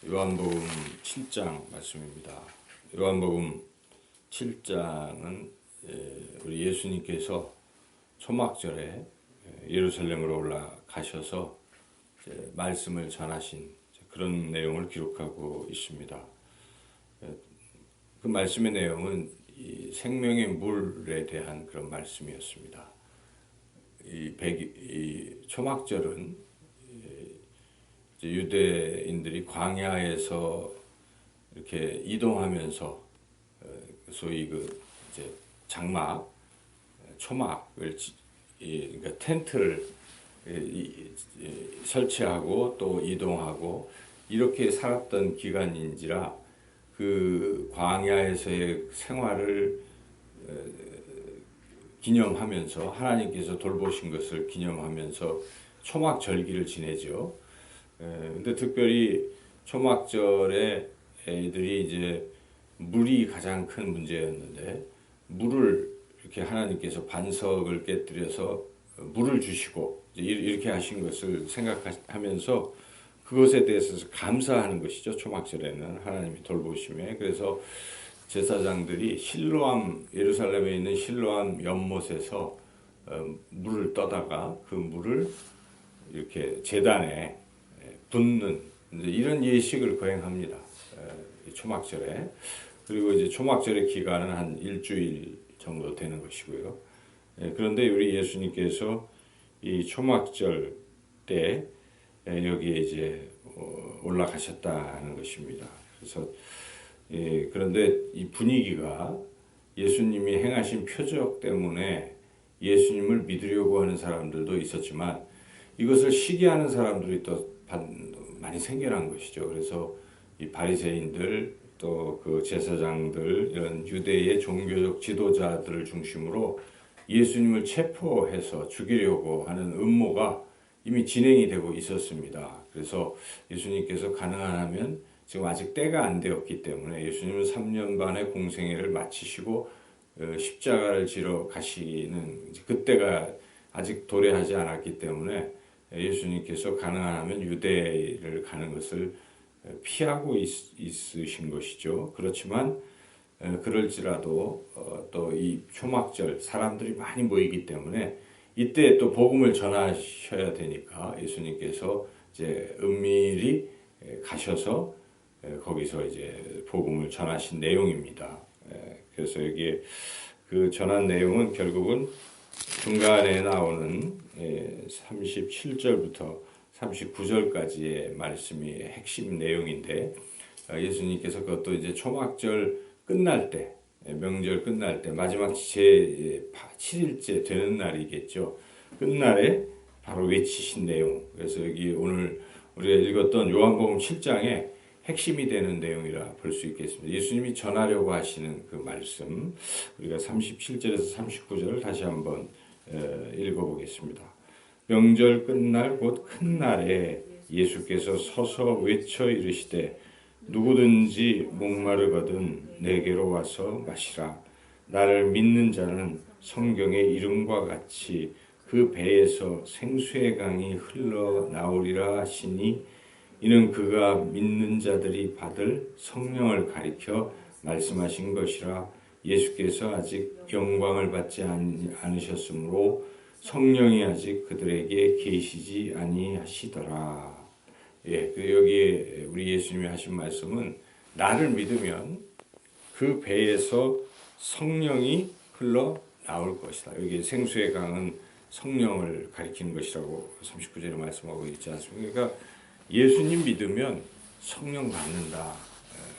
요한복음 7장 말씀입니다. 요한복음 7장은 우리 예수님께서 초막절에 예루살렘으로 올라가셔서 말씀을 전하신 그런 내용을 기록하고 있습니다. 그 말씀의 내용은 이 생명의 물에 대한 그런 말씀이었습니다. 이 초막절은 유대인들이 광야에서 이렇게 이동하면서 소위 이제 장막, 초막을 그러니까 텐트를 설치하고 또 이동하고 이렇게 살았던 기간인지라 그 광야에서의 생활을 기념하면서 하나님께서 돌보신 것을 기념하면서 초막 절기를 지내죠. 근데 특별히 초막절에 애들이 이제 물이 가장 큰 문제였는데 물을 이렇게 하나님께서 반석을 깨뜨려서 물을 주시고 이렇게 하신 것을 생각하면서 그것에 대해서 감사하는 것이죠. 초막절에는 하나님이 돌보심에. 그래서 제사장들이 예루살렘에 있는 실로암 연못에서 물을 떠다가 그 물을 이렇게 제단에 붓는 이런 예식을 거행합니다. 초막절에. 그리고 이제 초막절의 기간은 한 일주일 정도 되는 것이고요. 그런데 우리 예수님께서 이 초막절 때 여기에 이제 올라가셨다는 것입니다. 그래서 그런데 이 분위기가 예수님이 행하신 표적 때문에 예수님을 믿으려고 하는 사람들도 있었지만 이것을 시기하는 사람들이 또 많이 생겨난 것이죠. 그래서 이 바리새인들 또 그 제사장들 이런 유대의 종교적 지도자들을 중심으로 예수님을 체포해서 죽이려고 하는 음모가 이미 진행이 되고 있었습니다. 그래서 예수님께서 가능하면 지금 아직 때가 안 되었기 때문에 예수님은 3년 반의 공생애를 마치시고 십자가를 지러 가시는 그때가 아직 도래하지 않았기 때문에 예수님께서 가능하면 유대를 가는 것을 피하고 있으신 것이죠. 그렇지만 그럴지라도 또 이 초막절 사람들이 많이 모이기 때문에 이때 또 복음을 전하셔야 되니까 예수님께서 이제 은밀히 가셔서 거기서 이제 복음을 전하신 내용입니다. 그래서 여기에 그 전한 내용은 결국은 중간에 나오는 37절부터 39절까지의 말씀이 핵심 내용인데 예수님께서 그것도 이제 초막절 끝날 때 명절 끝날 때 마지막 제 7일째 되는 날이겠죠. 끝날에 바로 외치신 내용. 그래서 여기 오늘 우리가 읽었던 요한복음 7장에 핵심이 되는 내용이라 볼 수 있겠습니다. 예수님이 전하려고 하시는 그 말씀 우리가 37절에서 39절을 다시 한번 읽어보겠습니다. 명절 끝날 곧 큰 날에 예수께서 서서 외쳐 이르시되 누구든지 목마르거든 내게로 와서 마시라. 나를 믿는 자는 성경의 이름과 같이 그 배에서 생수의 강이 흘러나오리라 하시니 이는 그가 믿는 자들이 받을 성령을 가리켜 말씀하신 것이라. 예수께서 아직 영광을 받지 않으셨으므로 성령이 아직 그들에게 계시지 아니하시더라. 여기에 우리 예수님이 하신 말씀은 나를 믿으면 그 배에서 성령이 흘러나올 것이다. 여기 생수의 강은 성령을 가리키는 것이라고 39절에 말씀하고 있지 않습니까? 그러니까 예수님 믿으면 성령 받는다.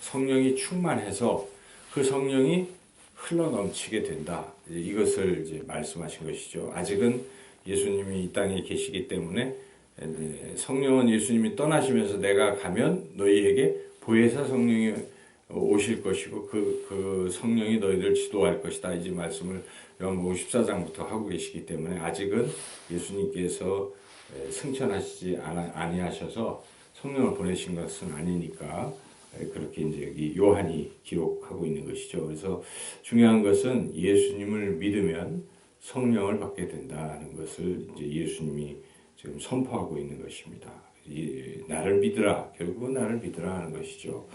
성령이 충만해서 그 성령이 흘러넘치게 된다. 이것을 이제 말씀하신 것이죠. 아직은 예수님이 이 땅에 계시기 때문에 성령은 예수님이 떠나시면서 내가 가면 너희에게 보혜사 성령이 오실 것이고 그 성령이 너희를 지도할 것이다. 이제 말씀을 요한복음 14장부터 하고 계시기 때문에 아직은 예수님께서 승천하시지 아니하셔서 성령을 보내신 것은 아니니까 그렇게 이제 여기 요한이 기록하고 있는 것이죠. 그래서 중요한 것은 예수님을 믿으면 성령을 받게 된다는 것을 이제 예수님이 지금 선포하고 있는 것입니다. 나를 믿으라. 결국은 나를 믿으라 하는 것이죠.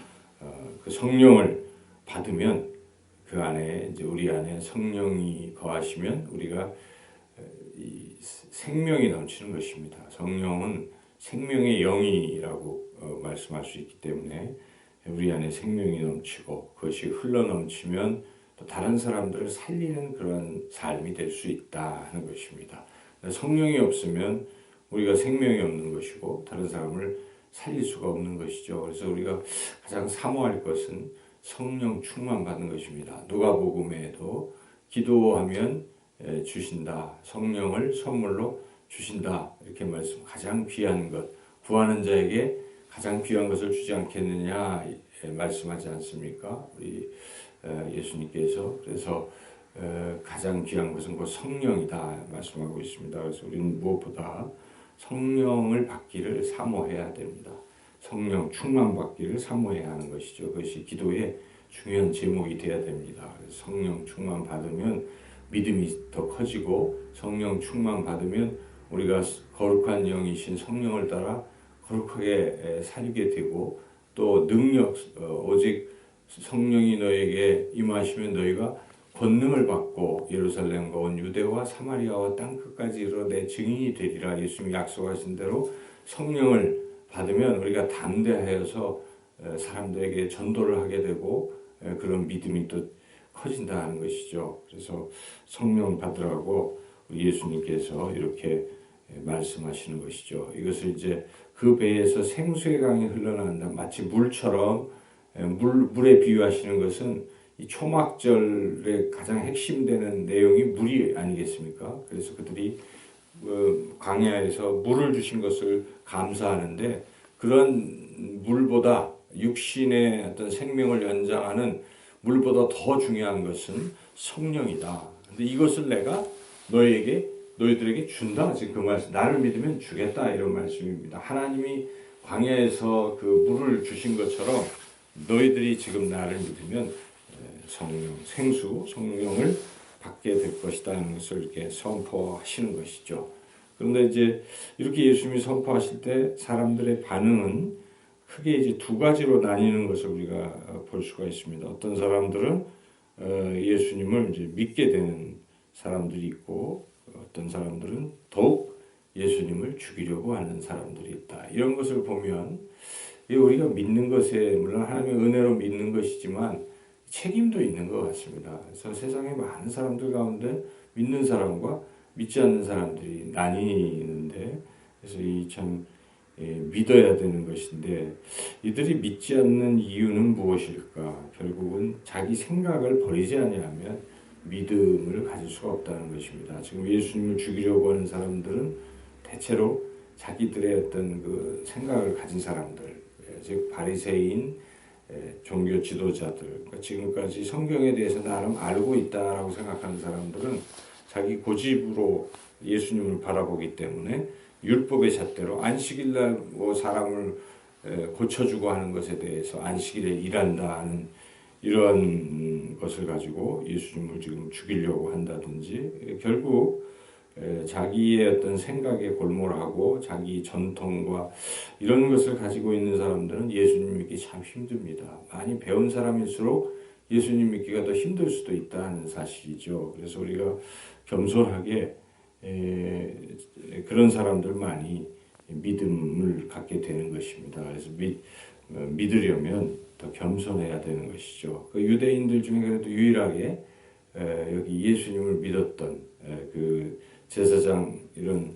그 성령을 받으면 그 안에 이제 우리 안에 성령이 거하시면 우리가 이 생명이 넘치는 것입니다. 성령은 생명의 영이라고 말씀할 수 있기 때문에 우리 안에 생명이 넘치고 그것이 흘러 넘치면 또 다른 사람들을 살리는 그런 삶이 될 수 있다 하는 것입니다. 성령이 없으면 우리가 생명이 없는 것이고 다른 사람을 살릴 수가 없는 것이죠. 그래서 우리가 가장 사모할 것은 성령 충만 받는 것입니다. 누가복음에도 기도하면 주신다. 성령을 선물로 주신다. 이렇게 말씀. 가장 귀한 것. 구하는 자에게 가장 귀한 것을 주지 않겠느냐 말씀하지 않습니까? 우리 예수님께서. 그래서 가장 귀한 것은 곧 성령이다 말씀하고 있습니다. 그래서 우리는 무엇보다 성령을 받기를 사모해야 됩니다. 성령 충만 받기를 사모해야 하는 것이죠. 그것이 기도의 중요한 제목이 되어야 됩니다. 성령 충만 받으면 믿음이 더 커지고 성령 충만 받으면 우리가 거룩한 영이신 성령을 따라 거룩하게 살게 되고 또 능력 오직 성령이 너에게 임하시면 너희가 권능을 받고 예루살렘과 온 유대와 사마리아와 땅끝까지 이르러 내 증인이 되리라. 예수님이 약속하신 대로 성령을 받으면 우리가 담대하여서 사람들에게 전도를 하게 되고 그런 믿음이 또 커진다는 것이죠. 그래서 성령 받으라고 우리 예수님께서 이렇게 말씀하시는 것이죠. 이것을 이제 그 배에서 생수의 강이 흘러나온다. 마치 물처럼 물에 비유하시는 것은 이 초막절의 가장 핵심되는 내용이 물이 아니겠습니까? 그래서 그들이 광야에서 물을 주신 것을 감사하는데 그런 물보다 육신의 어떤 생명을 연장하는 물보다 더 중요한 것은 성령이다. 근데 이것을 내가 너희들에게 준다. 지금 그 말씀, 나를 믿으면 주겠다 이런 말씀입니다. 하나님이 광야에서 그 물을 주신 것처럼 너희들이 지금 나를 믿으면 성령, 생수, 성령을 받게 될 것이다 하는 것을 이렇게 선포하시는 것이죠. 그런데 이제 이렇게 예수님이 선포하실 때 사람들의 반응은 크게 이제 두 가지로 나뉘는 것을 우리가 볼 수가 있습니다. 어떤 사람들은 예수님을 이제 믿게 되는 사람들이 있고 어떤 사람들은 더욱 예수님을 죽이려고 하는 사람들이 있다. 이런 것을 보면 우리가 믿는 것에 물론 하나님의 은혜로 믿는 것이지만 책임도 있는 것 같습니다. 그래서 세상에 많은 사람들 가운데 믿는 사람과 믿지 않는 사람들이 나뉘는데 그래서 이 참 믿어야 되는 것인데 이들이 믿지 않는 이유는 무엇일까? 결국은 자기 생각을 버리지 아니하면 믿음을 가질 수가 없다는 것입니다. 지금 예수님을 죽이려고 하는 사람들은 대체로 자기들의 어떤 그 생각을 가진 사람들, 즉 바리새인, 종교 지도자들, 그러니까 지금까지 성경에 대해서 나름 알고 있다라고 생각하는 사람들은 자기 고집으로 예수님을 바라보기 때문에 율법의 잣대로 안식일날 뭐 사람을 고쳐주고 하는 것에 대해서 안식일에 일한다 하는 이러한 것을 가지고 예수님을 지금 죽이려고 한다든지 결국 자기의 어떤 생각에 골몰하고 자기 전통과 이런 것을 가지고 있는 사람들은 예수님 믿기 참 힘듭니다. 많이 배운 사람일수록 예수님 믿기가 더 힘들 수도 있다는 사실이죠. 그래서 우리가 겸손하게 그런 사람들만이 믿음을 갖게 되는 것입니다. 그래서 믿으려면 더 겸손해야 되는 것이죠. 그 유대인들 중에 그래도 유일하게 여기 예수님을 믿었던 그 제사장 이런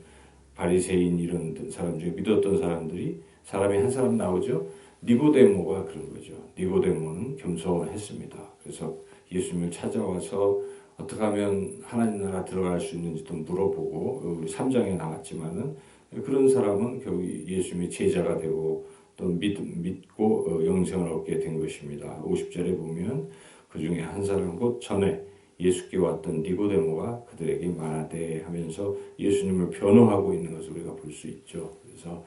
바리새인 이런 사람 중에 믿었던 사람들이 사람이 한 사람 나오죠. 니고데모가 그런 거죠. 니고데모는 겸손했습니다. 그래서 예수님을 찾아와서 어떻게 하면 하나님 나라 들어갈 수 있는지도 물어보고 우리 3장에 나왔지만은 그런 사람은 결국 예수님의 제자가 되고 또 믿고 영생을 얻게 된 것입니다. 50절에 보면 그 중에 한 사람 곧 전에 예수께 왔던 니고데모가 그들에게 말하되 하면서 예수님을 변호하고 있는 것을 우리가 볼 수 있죠. 그래서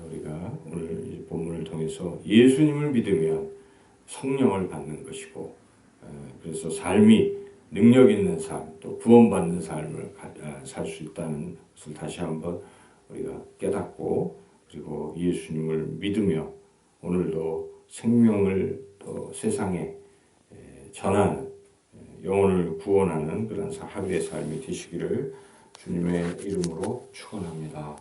우리가 오늘 이 본문을 통해서 예수님을 믿으면 성령을 받는 것이고 그래서 삶이 능력 있는 삶, 또 구원받는 삶을 살 수 있다는 것을 다시 한번 우리가 깨닫고 그리고 예수님을 믿으며 오늘도 생명을 또 세상에 전하는 영혼을 구원하는 그런 하루의 삶이 되시기를 주님의 이름으로 축원합니다.